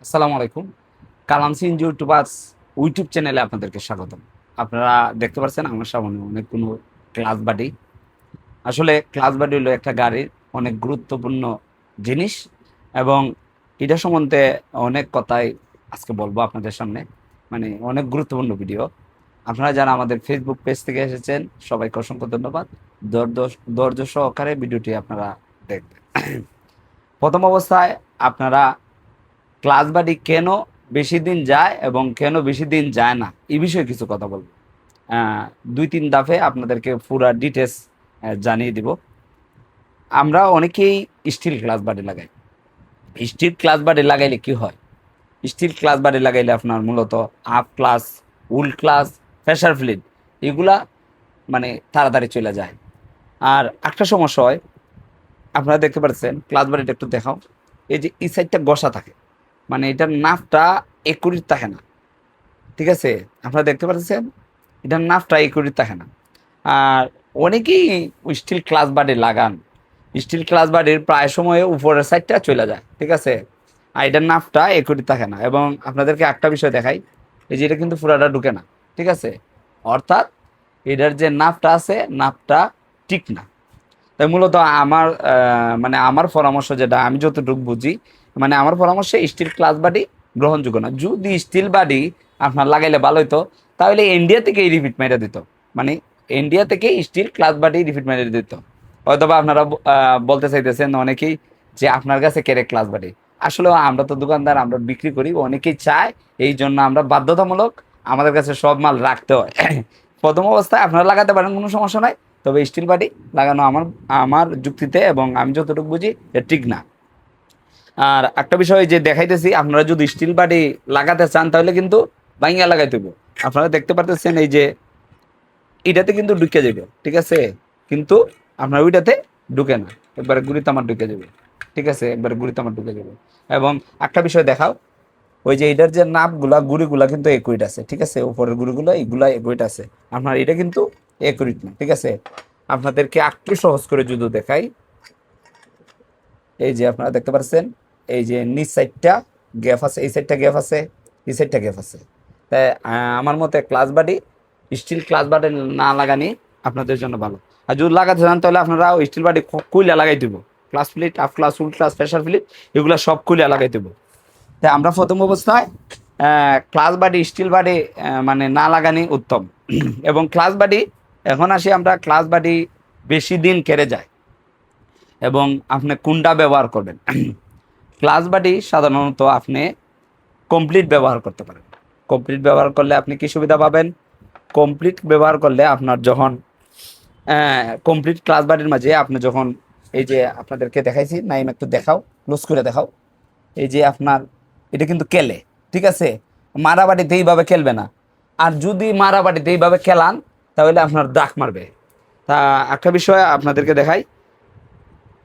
আসসালামু আলাইকুম। কালামসি YouTubers YouTube চ্যানেলে আপনাদেরকে স্বাগতম। আপনারা দেখতে পাচ্ছেন আমার সামনে অনেকগুলো ক্লাস বাডি। আসলে ক্লাস বাডি হলো একটা গাড়ির অনেক গুরুত্বপূর্ণ জিনিস এবং এটা সম্বন্ধে অনেক কথাই আজকে বলবো আপনাদের সামনে। মানে অনেক গুরুত্বপূর্ণ ভিডিও। আপনারা যারা আমাদের ফেসবুক পেজ থেকে এসেছেন সবাইকে অসংখ্য ধন্যবাদ। ধৈর্য ধৈর্য সহকারে ভিডিওটি আপনারা দেখবেন। প্রথম অবস্থায় আপনারা ক্লাস বাডি কেন বেশি দিন যায় এবং কেন বেশি দিন যায় না এই বিষয়ে কিছু কথা বলবো। আহ, দুই তিন ধাপে আপনাদেরকে পুরা ডিটেলস জানিয়ে দিব। আমরা অনেকেই স্টিল ক্লাস বাডি লাগাই। স্টিল ক্লাস বাডি লাগাইলে কি হয়? স্টিল ক্লাস বাডি লাগাইলে আপনার মূলত আপ ক্লাস, উল ক্লাস, প্রেসার ফ্লিট এগুলা মানে তাড়াতাড়ি চলে যায়। আর একটা সমস্যা হয়, আপনারা দেখতে পাচ্ছেন ক্লাস বাডিটা একটু দেখাও। এই যে এই সাইডটা ঘষা থাকে, মানে এটার নাফটা একুরিট থাকে না। ঠিক আছে, আপনারা দেখতে পাচ্ছেন এটার নাফটা একুরিট থাকে না। আর অনেকেই স্টিল ক্লাস বাডি লাগান, স্টিল ক্লাস বাডির প্রায় সময় উপরের সাইডটা চলে যায়। ঠিক আছে, আর এটার নাফটা একুরিট থাকে না। এবং আপনাদেরকে একটা বিষয় দেখাই, এই যে এটা কিন্তু পুরাটা ঢুকে না। ঠিক আছে, অর্থাৎ এটার যে নাফটা আছে নাফটা ঠিক না। তাই মূলত আমার মানে আমার পরামর্শ যেটা আমি যতটুকু বুঝি, মানে আমার পরামর্শে স্টিল ক্লাস বাডি গ্রহণযোগ্য না। যদি স্টিল বাডি আপনার লাগাইলে ভালো হতো, তাহলে ইন্ডিয়া থেকে এই রিপিট মেরে দিত। মানে ইন্ডিয়া থেকে স্টিল ক্লাস বাডি রিপিট মেরে দিত। হয়তোবা আপনারা বলতে চাইতেছেন অনেকেই যে আপনার কাছে কেড়ে ক্লাস বাডি। আসলে আমরা তো দোকানদার, আমরা বিক্রি করি, অনেকেই চায়, এই জন্য আমরা বাধ্যতামূলক আমাদের কাছে সব মাল রাখতে হয়। প্রথম অবস্থায় আপনারা লাগাতে পারেন, কোনো সমস্যা নাই। তবে স্টিল বাডি লাগানো আমার আমার যুক্তিতে এবং আমি যতটুকু বুঝি এটা ঠিক না। আর একটা বিষয় যে দেখাইতেছি, আপনারা যদি স্টিল বাডি লাগাতে চান তাহলে কিন্তু ভাঙিয়া লাগাইতে হবে। আপনারা দেখতে পারতেছেন এই যে এটাতে কিন্তু ঢুকে যাবে। ঠিক আছে, কিন্তু আপনার ওইটাতে ঢুকে না, একবারে গুড়ি তামার ঢুকে যাবে। ঠিক আছে, একবারে গুড়ি তামার ঢুকে যাবে। এবং একটা বিষয় দেখাও, ওই যে এটার যে নাপগুলা গুড়িগুলা কিন্তু একুইট আছে। ঠিক আছে, উপরের গুড়িগুলো এইগুলা একুইট আছে। আপনার এটা কিন্তু একুইট না। ঠিক আছে, আপনাদেরকে একটু সহজ করে যদি দেখাই, এই যে আপনারা দেখতে পাচ্ছেন এই যে নিচ সাইডটা গ্যাপ আছে, এই সাইডটা গ্যাপ আছে, এই সাইডটা গ্যাপ আছে। তাই আমার মতে ক্লাস বাডি, স্টিল ক্লাস বাডি না লাগানি আপনাদের জন্য ভালো। আর যদি লাগাতে চান তাহলে আপনারা ওই স্টিল বাডি কুইলা লাগাই দিব। ক্লাস প্লেট, আপ ক্লাস, উল ক্লাস, প্রেসার প্লেট এগুলো সব কুইলা লাগাই দেবো। তাই আমরা প্রথম অবস্থায় ক্লাস বাডি, স্টিল বাডি মানে না লাগানি উত্তম। এবং ক্লাস বাডি, এখন আসি আমরা ক্লাস বাডি বেশি দিন কেড়ে যায় এবং আপনি কোনটা ব্যবহার করবেন। ক্লাস বাডি সাধারণত আপনি কমপ্লিট ব্যবহার করতে পারেন। কমপ্লিট ব্যবহার করলে আপনি কি সুবিধা পাবেন? কমপ্লিট ব্যবহার করলে আপনার যখন কমপ্লিট ক্লাস বাডির মাঝে আপনি যখন, এই যে আপনাদেরকে দেখাইছি, নাইম একটু দেখাও, ক্লোজ করে দেখাও। এই যে আপনার এটা কিন্তু কেলে। ঠিক আছে, মারাবাড়িতে এইভাবে খেলবে না। আর যদি মারাবাড়িতে এইভাবে খেলান তাহলে আপনার দাগ মারবে। তা একটা বিষয় আপনাদেরকে দেখাই,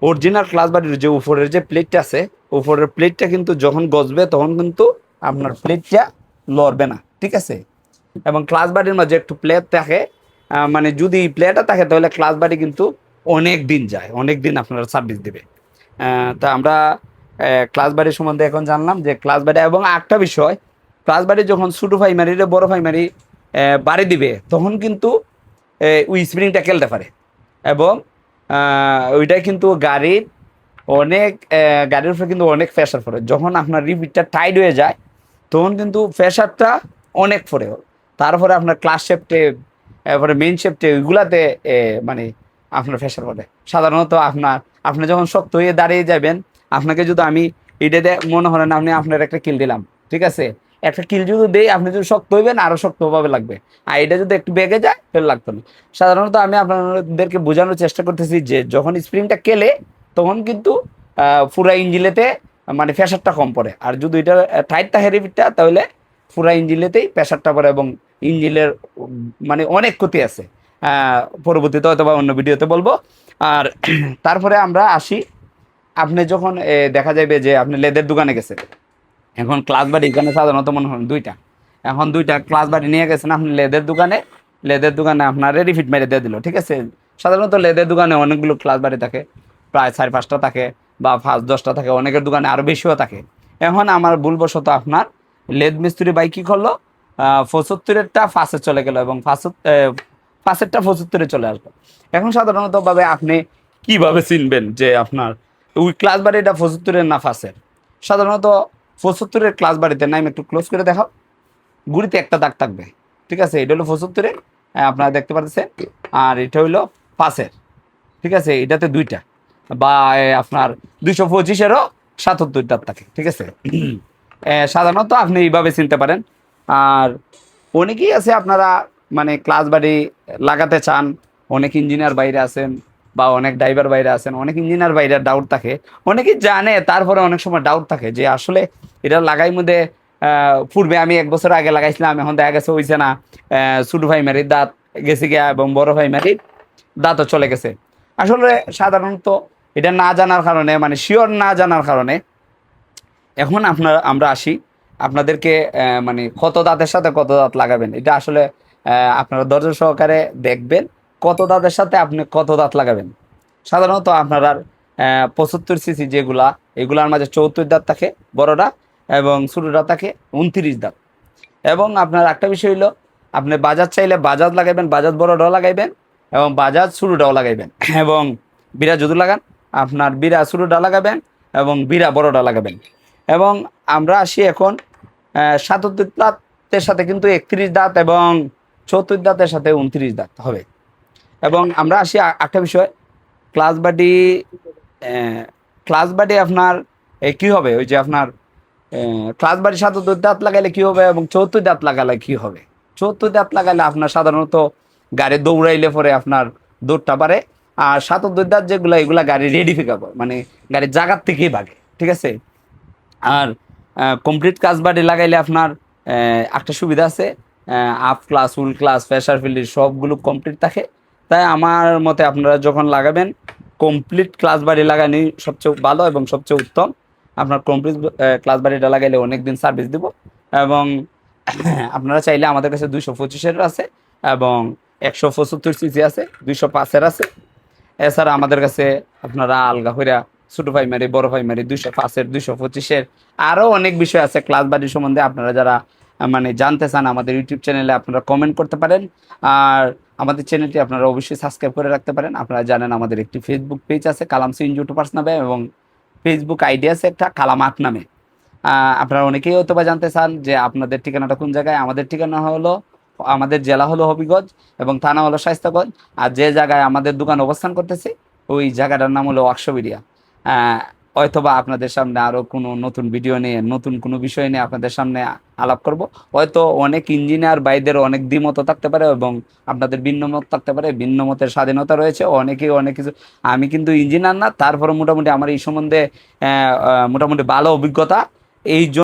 অরিজিনাল ক্লাস বাড়ির যে উপরের যে প্লেটটা আছে, উপরের প্লেটটা কিন্তু যখন গজবে তখন কিন্তু আপনার প্লেটটা লড়বে না। ঠিক আছে, এবং ক্লাস বাড়ির মাঝে একটু প্লেট থাকে, মানে যদি প্লেটটা থাকে তাহলে ক্লাস বাড়ি কিন্তু অনেক দিন যায়, অনেক দিন আপনারা সার্ভিস দেবে। তা আমরা ক্লাস বাড়ির সম্বন্ধে এখন জানলাম যে ক্লাস বাড়ি। এবং একটা বিষয়, ক্লাস বাড়ি যখন ছোটো প্রাইমারিরে বড় প্রাইমারি বাড়ি দিবে তখন কিন্তু ওই স্প্রিংটা খেলতে পারে। এবং ওইটা কিন্তু গাড়ির অনেক গাড়ির উপরে কিন্তু অনেক প্রেশার পড়ে। যখন আপনার রিপিটটা টাইট হয়ে যায় তখন কিন্তু প্রেশারটা অনেক পড়ে। তারপরে আপনার ক্লাস শেফটে, এরপরে মেইন শেফটে ওইগুলাতে মানে আপনার প্রেশার পড়ে। সাধারণত আপনি যখন শক্ত হয়ে দাঁড়িয়ে যাবেন, আপনাকে যদি আমি এটাতে মনে করেন আপনি আপনার একটা কিল দিলাম। ঠিক আছে, একটা কিল যদি দেই আপনি যদি শক্ত হইবেন আরো শক্তভাবে লাগবে। আর এটা যদি একটু বেগে যায় তাহলে লাগতো না। সাধারণত আমি আপনাদেরকে বোঝানোর চেষ্টা করতেছি যে যখন স্প্রিংটা কেলে তখন কিন্তু পুরা ইঞ্জিলেতে মানে প্রেশারটা কম পড়ে। আর যদি এটা টাইট থাকে রিপিটটা তাহলে পুরা ইঞ্জিলেতেই প্রেশারটা পড়ে এবং ইঞ্জিনের মানে অনেক ক্ষতি আছে। পরবর্তীতে হয়তো বা অন্য ভিডিওতে বলবো। আর তারপরে আমরা আসি, আপনি যখন দেখা যাবে যে আপনি লেদের দোকানে গেছেন, এখন ক্লাস বাড়ি এখানে সাধারণত মনে হয় দুইটা, এখন দুইটা ক্লাস বাড়ি নিয়ে গেছেন আপনি লেদের দোকানে, লেদের দোকানে আপনার রিফিট মেরে দিয়ে দিল। ঠিক আছে, সাধারণত লেদের দোকানে অনেকগুলো ক্লাস বাড়ি থাকে, প্রায় 4-5টা থাকে বা 5-10টা থাকে, অনেকের দোকানে আরও বেশিও থাকে। এখন আমার ভুলবশত আপনার লেদ মিস্ত্রি ভাই কি করলো, 75-এরটা 5-এ চলে গেল এবং 5-এরটা 75-এ চলে আসলো। এখন সাধারণত ভাবে আপনি কিভাবে চিনবেন যে আপনার ওই ক্লাস বাড়িটা 75-এর না 5-এর? সাধারণত 75-এর ক্লাস বাড়িতে না, আমি একটু ক্লোজ করে দেখাও, গুড়িতে একটা দাগ থাকবে, ঠিক আছে? এটা হলো 75-এর, আপনারা দেখতে পাচ্ছেন, আর এটা হইলো 5-এর, ঠিক আছে? এটাতে দুইটা, বা আপনার 225-এরও 77টা থাকে, ঠিক আছে? সাধারণত আপনি এইভাবে চিনতে পারেন। আর অনেকেই আছে আপনারা মানে ক্লাস বাড়ি লাগাতে চান, অনেক ইঞ্জিনিয়ার বাইরে আছেন বা অনেক ড্রাইভার বাইরে আছেন, অনেক ইঞ্জিনিয়ার বাইরে ডাউট থাকে, অনেকেই জানে তারপরে অনেক সময় ডাউট থাকে যে আসলে এটা লাগাই মধ্যে পূর্বে আমি 1 বছর আগে লাগাইছিলাম, এখন দেখা গেছে হইছে না, ছোট ভাই মারির দাঁত গেছে গিয়া এবং বড় ভাই মারির দাঁতও চলে গেছে। আসলে সাধারণত এটা না জানার কারণে, মানে শিওর না জানার কারণে এখন আমরা আসি আপনাদেরকে, মানে কত দাঁতের সাথে কত দাঁত লাগাবেন এটা আসলে আপনারা ধৈর্য সহকারে দেখবেন, কত দাঁতের সাথে আপনি কত দাঁত লাগাবেন। সাধারণত আপনার 75 সিসি যেগুলা, এগুলার মাঝে 74 দাঁত থাকে বড়টা, এবং ছোটটা থাকে 29 দাঁত। এবং আপনার একটা বিষয় হলো, আপনি বাজাজ চাইলে বাজাজ লাগাইবেন, বাজাজ বড়টাও লাগাইবেন এবং বাজাজ ছোটটাও লাগাইবেন, এবং বিরা যদি লাগান আপনার বিরা ছোটটা লাগাবেন এবং বিরা বড়টা লাগাবেন। এবং আমরা আসি এখন 77 দাঁতের সাথে কিন্তু 31 দাঁত এবং 74 দাঁতের সাথে 29 দাঁত হবে। এবং আমরা আসি একটা বিষয়, ক্লাস বাডি, ক্লাস বাডি আপনার কি হবে, ওই যে আপনার ক্লাস বাড়ি 77 দাঁত লাগাইলে কি হবে এবং 74 দাঁত লাগালে কি হবে? 74 দাঁত লাগালে আপনার সাধারণত গাড়ি দৌড়াইলে পরে আপনার দৌড়টা বাড়ে, আর 77 দাঁত যেগুলো, এগুলা গাড়ি রেডি ফিকাবো, মানে গাড়ির জায়গার থেকেই ভাগে, ঠিক আছে? আর কমপ্লিট কাজ বাড়ি লাগাইলে আপনার একটা সুবিধা আছে, আপ ক্লাস, উল ক্লাস, প্রেসার ফিল্ড সবগুলো কমপ্লিট থাকে। তাই আমার মতে আপনারা যখন লাগাবেন কমপ্লিট ক্লাস বাড়ি লাগানি সবচেয়ে ভালো এবং সবচেয়ে উত্তম। আপনার কমপ্লিট ক্লাস বাড়িটা লাগাইলে অনেক দিন সার্ভিস দিব। এবং আপনারা চাইলে আমাদের কাছে 225-এর আছে এবং 175 সিসি আছে, 205-এর আছে। এছাড়া আমাদের কাছে আপনারা আলগা হইরা ছোট প্রাইমারি, বড় প্রাইমারি, 205-এর, 225-এর আরো অনেক বিষয় আছে ক্লাস বাড়ির সম্বন্ধে। আপনারা যারা মানে জানতে চান আমাদের ইউটিউব চ্যানেলে আপনারা কমেন্ট করতে পারেন। আর আমাদের চ্যানেলটি আপনারা অবশ্যই সাবস্ক্রাইব করে রাখতে পারেন। আপনারা জানেন আমাদের একটি ফেসবুক পেজ আছে কালাম সিন ইউটিউবার্স নামে, এবং ফেসবুক আইডি আছে একটা কালাম আট নামে। আপনারা অনেকেই হয়তো বা জানতে চান যে আপনাদের ঠিকানাটা কোন জায়গায়। আমাদের ঠিকানা হলো, আমাদের জেলা হলো হবিগঞ্জ এবং থানা হলো শায়েস্তাগঞ্জ। আর যে জায়গায় আমাদের দোকান অবস্থান করতেছে ওই জায়গাটার নাম হলো ওয়ার্কশপ। হয়তোবা আপনাদের সামনে আরো কোনো নতুন ভিডিও নিয়ে, নতুন কোনো বিষয় নিয়ে আপনাদের সামনে আলাপ করব। হয়তো অনেক ইঞ্জিনিয়ার ভাইদের অনেক দ্বিমত থাকতে পারে এবং আপনাদের ভিন্ন মত থাকতে পারে, ভিন্ন মতের স্বাধীনতা রয়েছে, অনেকেই অনেক কিছু। আমি কিন্তু ইঞ্জিনিয়ার না, তারপরে মোটামুটি আমার এই সম্বন্ধে মোটামুটি ভালো অভিজ্ঞতা। এই